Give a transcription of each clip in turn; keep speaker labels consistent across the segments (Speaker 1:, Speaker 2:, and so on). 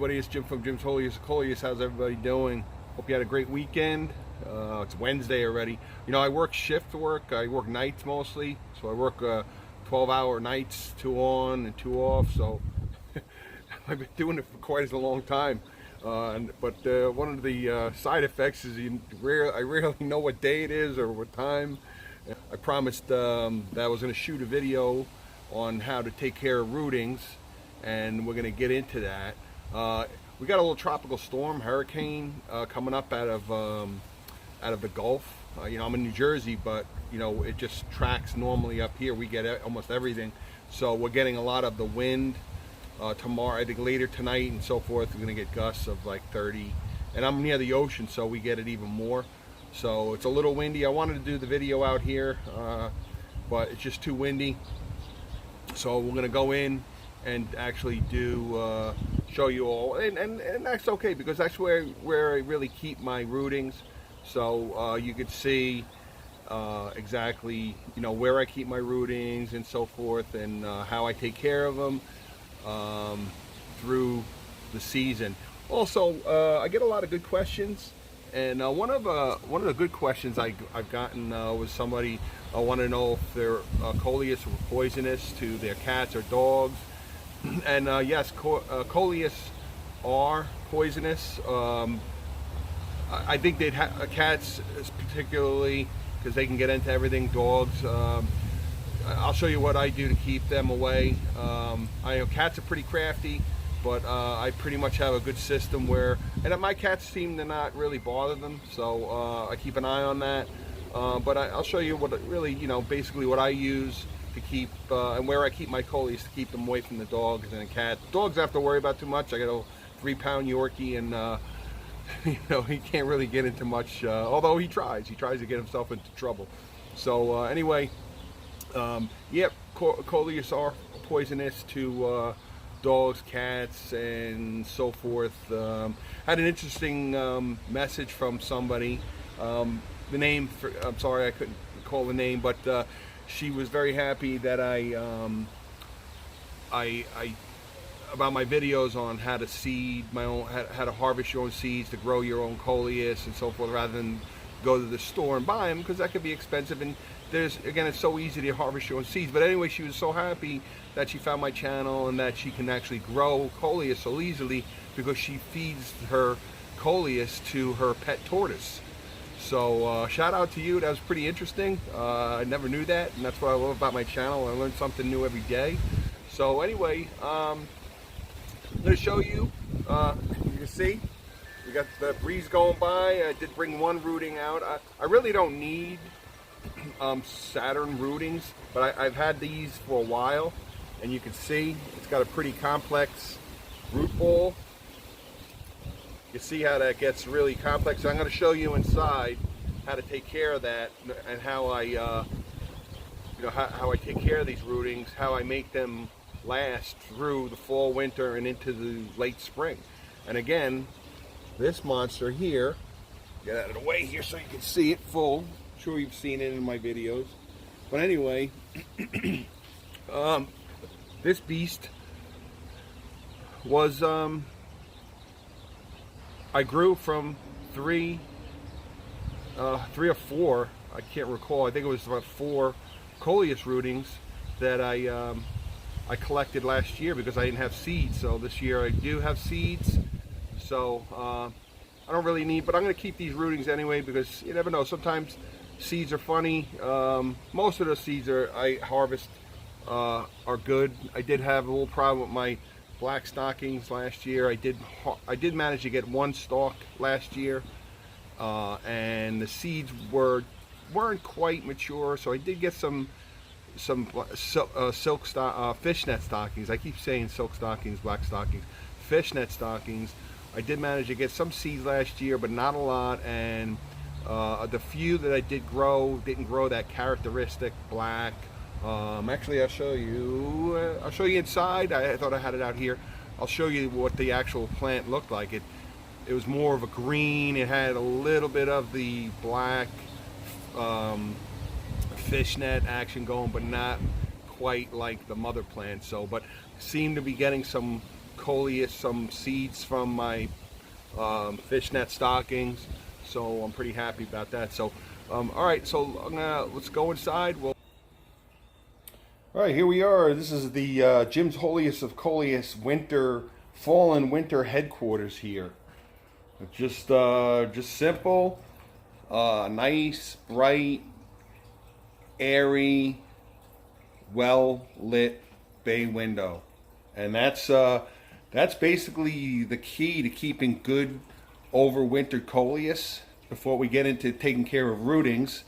Speaker 1: everybody, it's Jim from Jim's Coleus. How's everybody doing? Hope you had a great weekend. It's Wednesday already. You know, I work shift work. I work nights mostly. So I work 12-hour nights, 2 on and 2 off. So I've been doing it for quite a long time. But one of the side effects is I rarely know what day it is or what time. I promised that I was going to shoot a video on how to take care of rootings, and we're going to get into that. We got a little tropical storm, hurricane, coming up out of the Gulf. You know, I'm in New Jersey, but you know, it just tracks normally up here. We get almost everything, so we're getting a lot of the wind. Tomorrow, I think later tonight and so forth, we're going to get gusts of like 30, and I'm near the ocean, so we get it even more. So it's a little windy. I wanted to do the video out here, but it's just too windy. So we're going to go in and actually do show you all, and that's okay, because that's where I really keep my rootings. So you could see exactly, you know, where I keep my rootings and so forth, and how I take care of them through the season. Also, I get a lot of good questions, and one of the good questions I've gotten was somebody wanted to know if their Coleus were poisonous to their cats or dogs. And yes, Coleus are poisonous. I think they'd cats particularly, because they can get into everything. Dogs, I'll show you what I do to keep them away. I know cats are pretty crafty, but I pretty much have a good system where, and my cats seem to not really bother them, so I keep an eye on that. But I'll show you what really, you know, basically what I use to keep, and where I keep my Coleus to keep them away from the dogs and the cat. Dogs I have to worry about too much. I got a 3-pound Yorkie, and you know, he can't really get into much, although he tries to get himself into trouble. So anyway, yep, Coleus are poisonous to dogs, cats, and so forth. Had an interesting message from somebody. The name, I'm sorry I couldn't call the name, but she was very happy that I about my videos on how to seed my own, how to harvest your own seeds, to grow your own Coleus and so forth, rather than go to the store and buy them, because that could be expensive. And again, it's so easy to harvest your own seeds. But anyway, she was so happy that she found my channel and that she can actually grow Coleus so easily, because she feeds her Coleus to her pet tortoise. So shout out to you. That was pretty interesting. I never knew that, and that's what I love about my channel. I learn something new every day. So anyway, I'm going to show you. You can see we got the breeze going by. I did bring one rooting out. I really don't need Saturn rootings, but I've had these for a while, and you can see it's got a pretty complex root ball. You see how that gets really complex. So I'm going to show you inside how to take care of that, and how I, you know, how I take care of these rootings, how I make them last through the fall, winter, and into the late spring. And again, this monster here, get out of the way here so you can see it full. I'm sure you've seen it in my videos. But anyway, this beast was, I grew from 3 or 4, I can't recall, I think it was about 4 Coleus rootings that I collected last year, because I didn't have seeds. So this year I do have seeds, so I don't really need, but I'm going to keep these rootings anyway, because you never know, sometimes seeds are funny. Most of the seeds I harvest are good. I did have a little problem with my black stockings last year. I did manage to get 1 stalk last year, and the seeds weren't quite mature, so I did get some fishnet stockings. I keep saying silk stockings, black stockings, fishnet stockings. I did manage to get some seeds last year, but not a lot, and the few that I did grow didn't grow that characteristic black. Actually, I'll show you inside. I thought I had it out here. I'll show you what the actual plant looked like. It was more of a green. It had a little bit of the black fishnet action going, but not quite like the mother plant. So, but seemed to be getting some Coleus some seeds from my fishnet stockings, so I'm pretty happy about that. So all right, so let's go inside. All right, here we are. This is the Jim's Holiest of Coleus fall and winter headquarters here. Just simple, nice, bright, airy, well lit bay window, and that's basically the key to keeping good overwintered Coleus. Before we get into taking care of rootings,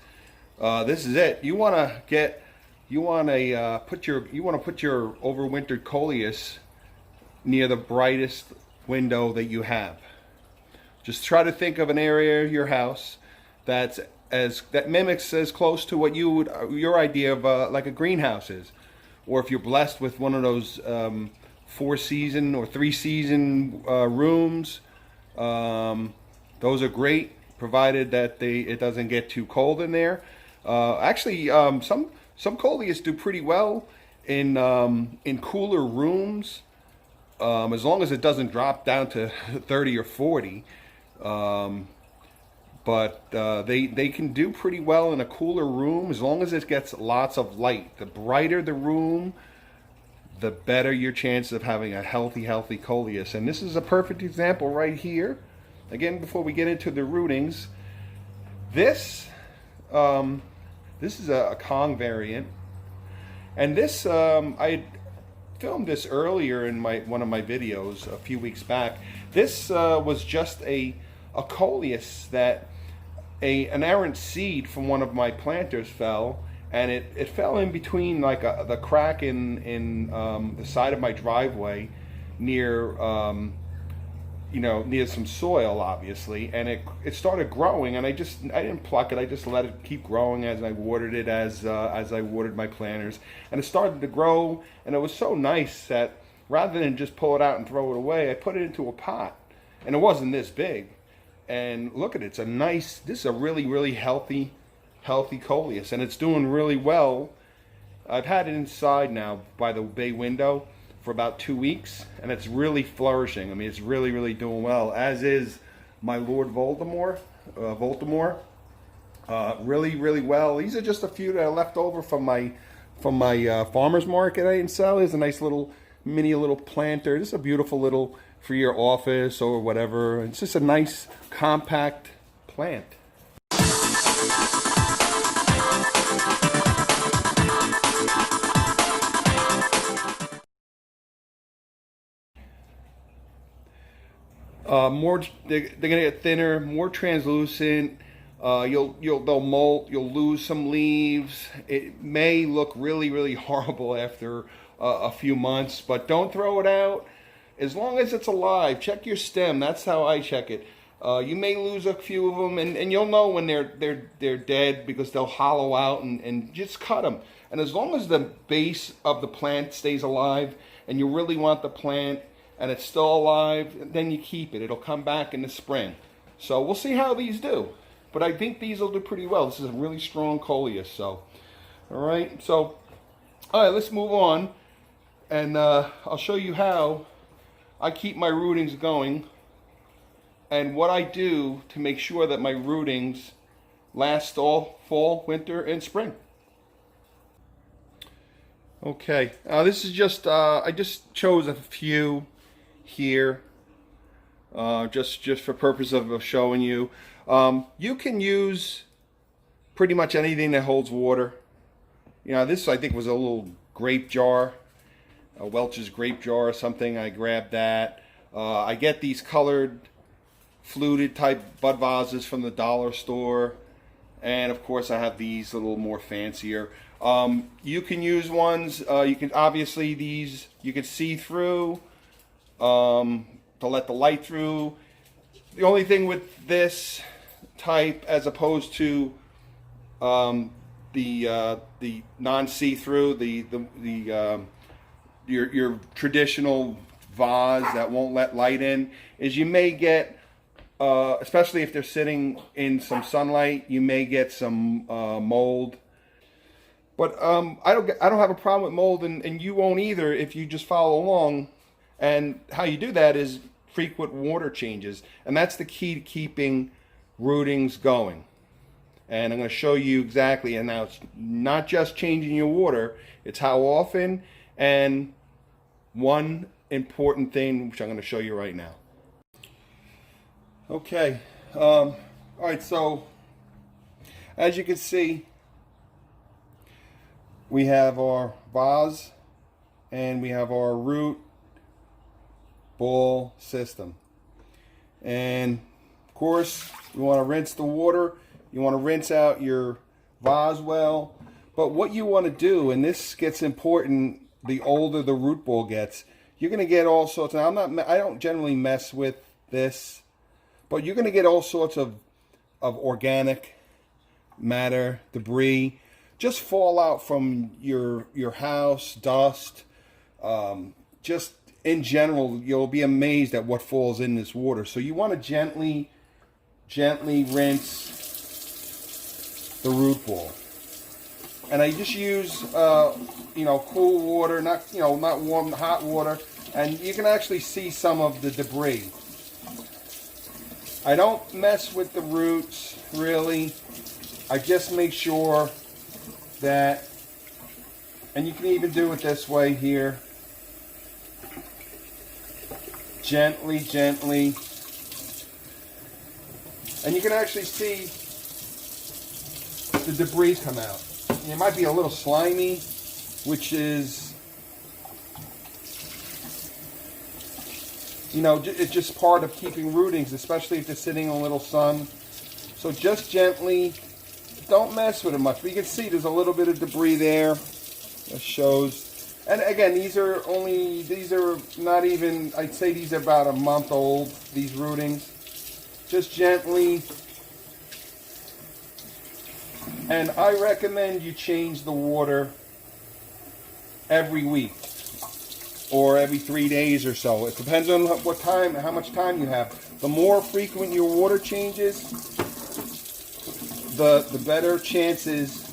Speaker 1: this is it. You want to put your overwintered Coleus near the brightest window that you have. Just try to think of an area of your house that mimics as close to what your idea of like a greenhouse is, or if you're blessed with one of those 4-season or 3-season rooms, those are great, provided that it doesn't get too cold in there. Actually, some Coleus do pretty well in cooler rooms, as long as it doesn't drop down to 30 or 40. But they can do pretty well in a cooler room as long as it gets lots of light. The brighter the room, the better your chance of having a healthy Coleus. And this is a perfect example right here. Again, before we get into the rootings, this is a Kong variant, and this I filmed this earlier in one of my videos a few weeks back. This was just a Coleus that an errant seed from one of my planters fell, and it fell in between like the crack in the side of my driveway near near some soil, obviously, and it started growing, and I didn't pluck it. I just let it keep growing as I watered it, as I watered my planters, and it started to grow, and it was so nice that rather than just pull it out and throw it away, I put it into a pot, and it wasn't this big. And look at it, this is a really healthy Coleus, and it's doing really well. I've had it inside now by the bay window for about 2 weeks, and it's really flourishing. I mean, it's really doing well, as is my Lord Voldemort. Really well. These are just a few that I left over from my farmer's market I didn't sell. Here's a nice little little planter. This is a beautiful little for your office or whatever. It's just a nice compact plant. They're gonna get thinner, more translucent. They'll molt. You'll lose some leaves. It may look really horrible after a few months, but don't throw it out. As long as it's alive, check your stem. That's how I check it. You may lose a few of them, and you'll know when they're dead because they'll hollow out, and just cut them. And as long as the base of the plant stays alive, and you really want the plant and it's still alive, then you keep it. It'll come back in the spring. So we'll see how these do. But I think these will do pretty well. This is a really strong Coleus. So, all right. So, all right, let's move on. And I'll show you how I keep my rootings going and what I do to make sure that my rootings last all fall, winter, and spring. Okay, this is just, I just chose a few here, just for purpose of showing you. You can use pretty much anything that holds water. This I think was a little grape jar, a Welch's grape jar or something. I grabbed that. I get these colored fluted type bud vases from the dollar store, and of course I have these a little more fancier. You can use ones, you can obviously these you can see through to let the light through. The only thing with this type as opposed to the non-see-through, your traditional vase that won't let light in, is you may get, especially if they're sitting in some sunlight, you may get some mold. But I don't have a problem with mold, and you won't either if you just follow along And how you do that is frequent water changes, and that's the key to keeping rootings going. And I'm going to show you exactly. And now it's not just changing your water, it's how often, and one important thing which I'm going to show you right now. Okay, all right, so as you can see, we have our vase and we have our root ball system. And of course, you want to rinse the water. You want to rinse out your vase well. But what you want to do, and this gets important the older the root ball gets, you're going to get all sorts of, I don't generally mess with this, but you're going to get all sorts of organic matter, debris, just fall out from your house, dust, just in general. You'll be amazed at what falls in this water. So you want to gently rinse the root ball. And I just use cool water, not warm, hot water, and you can actually see some of the debris. I don't mess with the roots really. I just make sure that, and you can even do it this way here, gently, and you can actually see the debris come out. It might be a little slimy, which is, it's just part of keeping rootings, especially if they're sitting in a little sun. So just gently, don't mess with it much. But you can see there's a little bit of debris there. That shows. And again, these are not even, I'd say these are about a month old, these rootings. Just gently. And I recommend you change the water every week or every 3 days or so. It depends on how much time you have. The more frequent your water changes, the better chances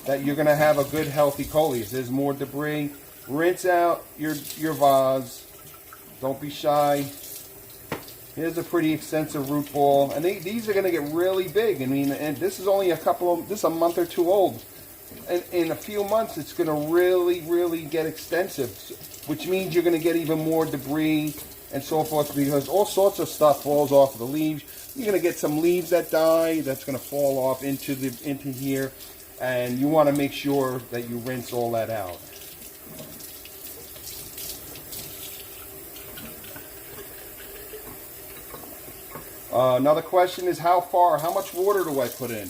Speaker 1: that you're going to have a good, healthy coleus. There's more debris. Rinse out your vase. Don't be shy. Here's a pretty extensive root ball, and these are going to get really big. I mean, and this is only this is a month or two old. And in a few months, it's going to really get extensive, which means you're going to get even more debris and so forth, because all sorts of stuff falls off of the leaves. You're going to get some leaves that die. That's going to fall off into here, and you want to make sure that you rinse all that out. Another question is how much water do I put in?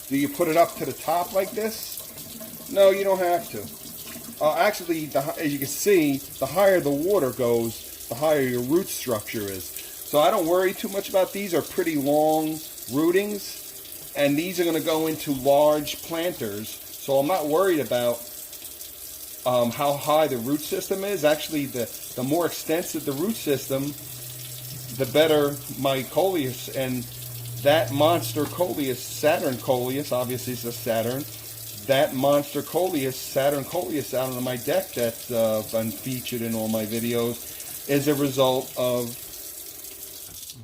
Speaker 1: Do you put it up to the top like this? No, you don't have to. Actually, as you can see, the higher the water goes, the higher your root structure is. So I don't worry too much about these. Are pretty long rootings, and these are going to go into large planters. So I'm not worried about how high the root system is. Actually, the more extensive the root system, the better my coleus. And that monster coleus, Saturn coleus, obviously it's a Saturn, that monster coleus, Saturn coleus out on my deck that's been featured in all my videos, is a result of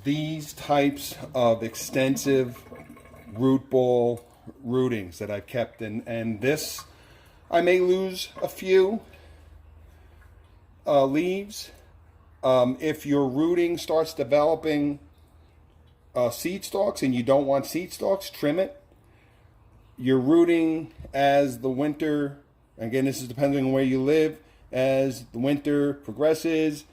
Speaker 1: these types of extensive root ball rootings that I've kept in. And this, I may lose a few leaves. If your rooting starts developing seed stalks and you don't want seed stalks, trim it. Your rooting as the winter, again this is depending on where you live, as the winter progresses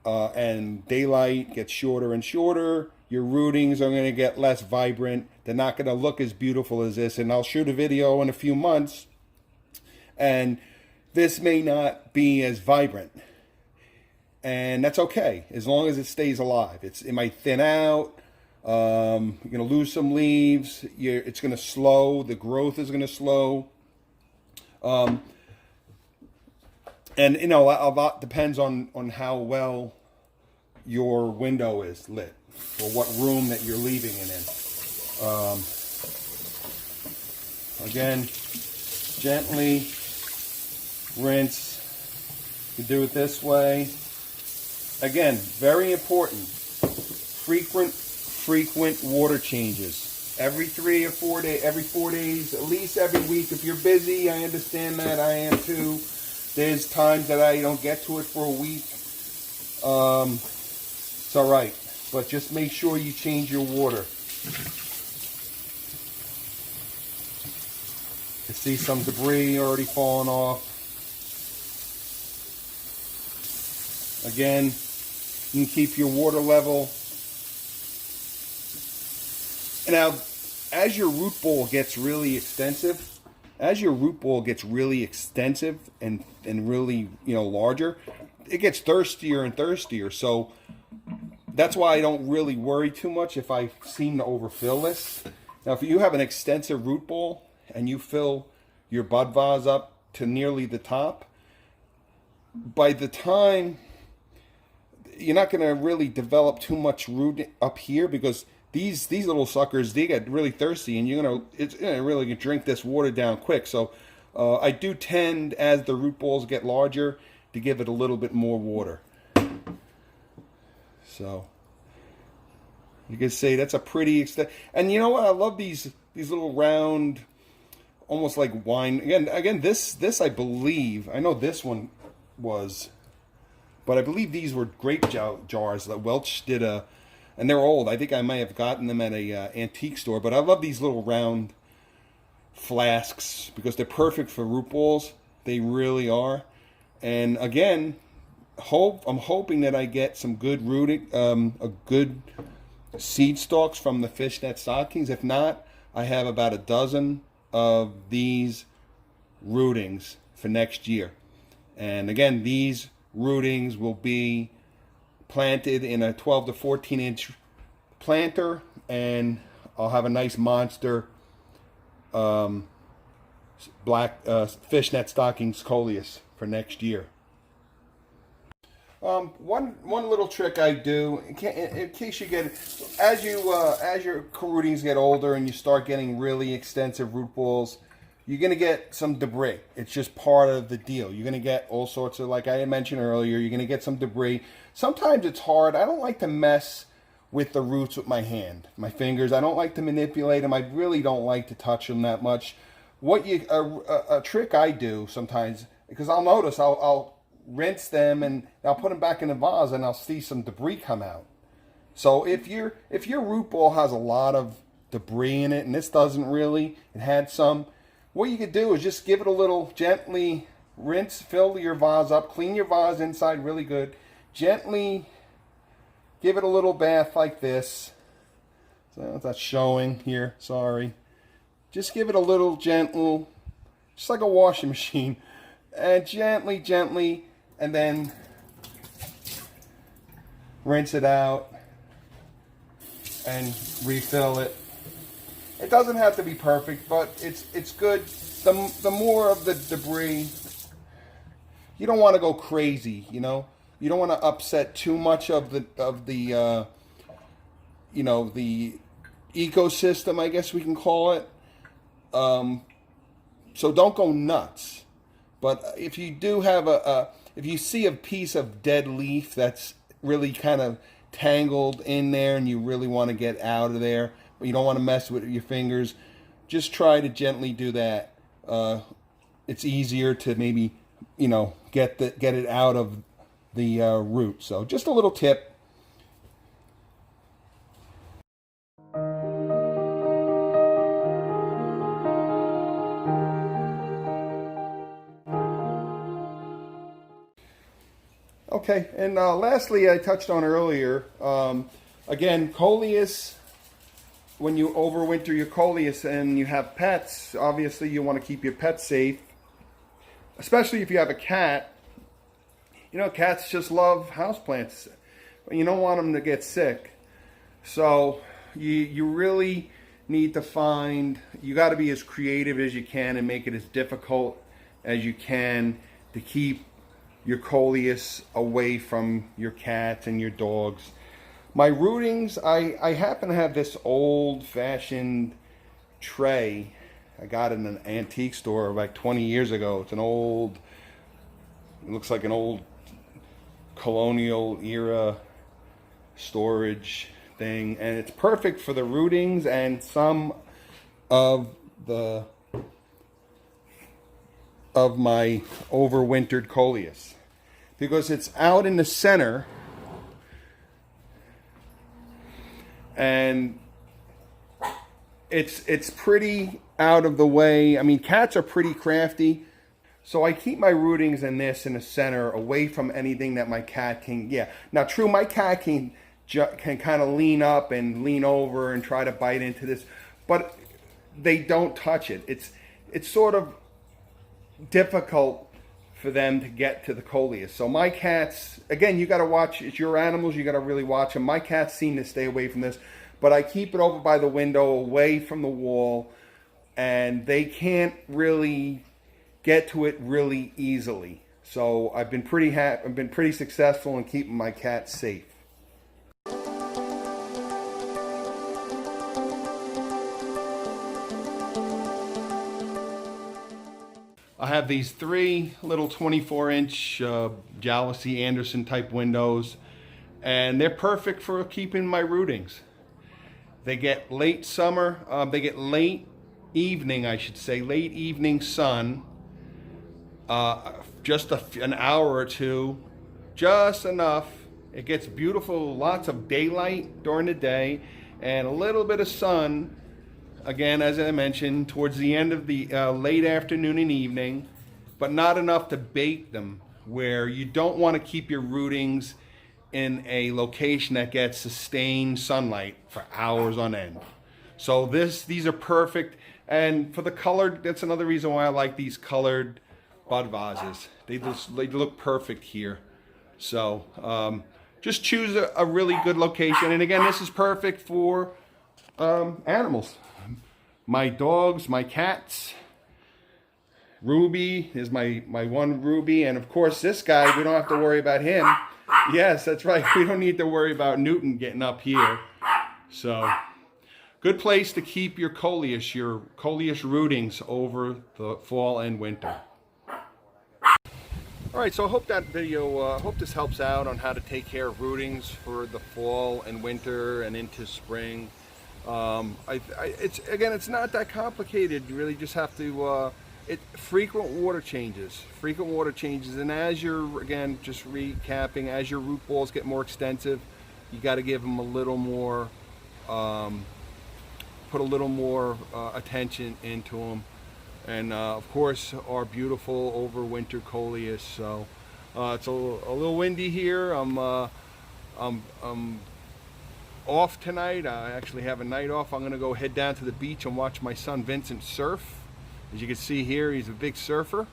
Speaker 1: and daylight gets shorter and shorter, your rootings are going to get less vibrant. They're not going to look as beautiful as this. And I'll shoot a video in a few months, and this may not be as vibrant. And that's okay, as long as it stays alive. It might thin out. You're going to lose some leaves. It's going to slow. The growth is going to slow. And a lot depends on how well your window is lit, or what room that you're leaving it in. Again, gently rinse You do it this way. Again, very important. Frequent water changes. Every 3 or 4 days, every 4 days, at least every week. If you're busy, I understand that. I am too. There's times that I don't get to it for a week. It's all right, but just make sure you change your water. You see some debris already falling off. Again, you can keep your water level. And now, as your root ball gets really extensive, and really, larger, it gets thirstier and thirstier. So that's why I don't really worry too much if I seem to overfill this. Now, if you have an extensive root ball and you fill your bud vase up to nearly the top, by the time you're not going to really develop too much root up here, because these little suckers, they get really thirsty, and it's gonna really drink this water down quick. So I do tend, as the root balls get larger, to give it a little bit more water. So you can see that's a pretty extent. And you know what? I love these little round, almost like wine. Again, this I believe, I know this one was, but I believe these were grape jars that Welch did and they're old. I think I might have gotten them at a antique store. But I love these little round flasks because they're perfect for root balls. They really are. And again, I'm hoping that I get some good a good seed stalks from the fishnet stockings. If not, I have about a dozen of these rootings for next year. And again, these rootings will be planted in a 12 to 14 inch planter, and I'll have a nice monster black fishnet stockings Coleus for next year. One little trick I do in case you get as your rootings get older and you start getting really extensive root balls, you're going to get some debris. It's just part of the deal. You're going to get all sorts of, like I mentioned earlier, you're going to get some debris. Sometimes it's hard. I don't like to mess with the roots with my hand, my fingers. I don't like to manipulate them. I really don't like to touch them that much. A trick I do sometimes, because I'll notice, I'll rinse them and I'll put them back in the vase and I'll see some debris come out. So if your root ball has a lot of debris in it, and this doesn't really, it had some, what you could do is just give it a little, gently rinse, fill your vase up, clean your vase inside really good, gently give it a little bath like this. So that's showing here, sorry. Just give it a little gentle, just like a washing machine, and gently, and then rinse it out and refill it. It doesn't have to be perfect, but it's good. The more of the debris, you don't want to go crazy, you know. You don't want to upset too much of the the ecosystem, I guess we can call it. So don't go nuts. But if you do have if you see a piece of dead leaf that's really kind of tangled in there and you really want to get out of there, but you don't want to mess with your fingers, just try to gently do that. It's easier to maybe, get it out of the root. So just a little tip. Okay, and lastly, I touched on earlier, again, Coleus, when you overwinter your Coleus and you have pets, obviously you want to keep your pets safe, especially if you have a cat. Cats just love houseplants. You don't want them to get sick. So you really need to you got to be as creative as you can and make it as difficult as you can to keep your Coleus away from your cats and your dogs. My rootings, I happen to have this old-fashioned tray. I got it in an antique store like 20 years ago. It's it looks like an old colonial era storage thing, and it's perfect for the rootings and some of my overwintered Coleus, because it's out in the center and it's pretty out of the way. I mean, cats are pretty crafty, so I keep my rootings in the center, away from anything that my cat can. Yeah, now true, my cat can kind of lean up and lean over and try to bite into this, but they don't touch it. It's sort of difficult for them to get to the Coleus. So my cats, again, you got to watch. It's your animals. You got to really watch them. My cats seem to stay away from this, but I keep it over by the window, away from the wall, and they can't really get to it really easily. So I've been pretty successful in keeping my cats safe. I have these 3 little 24-inch Jalousie Anderson type windows, and they're perfect for keeping my rootings. They get late summer, they get late evening, I should say, late evening sun, just an hour or two, just enough. It gets beautiful, lots of daylight during the day, and a little bit of sun, again, as I mentioned, towards the end of the late afternoon and evening, but not enough to bake them, where you don't want to keep your rootings in a location that gets sustained sunlight for hours on end. So these are perfect. And for the colored, that's another reason why I like these colored bud vases. They look perfect here. So just choose a really good location. And again, this is perfect for animals. My dogs, my cats. Ruby is my one Ruby, and of course this guy, we don't have to worry about him. Yes, that's right. We don't need to worry about Newton getting up here. So, good place to keep your Coleus rootings over the fall and winter. All right, so I hope that video, hope this helps out on how to take care of rootings for the fall and winter and into spring. It's not that complicated. You really just have to frequent water changes, and as you're, again, just recapping, as your root balls get more extensive, you got to give them a little more, put a little more attention into them, and of course our beautiful overwinter Coleus. So it's a little windy here. I'm off tonight. I actually have a night off. I'm gonna go head down to the beach and watch my son Vincent surf. As you can see here, he's a big surfer,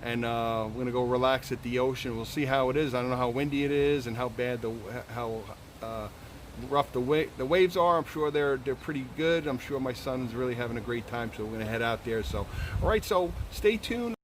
Speaker 1: and we're gonna go relax at the ocean. We'll see how it is. I don't know how windy it is and how bad how rough the waves are. I'm sure they're pretty good. I'm sure my son's really having a great time, so we're gonna head out there. So all right, so stay tuned.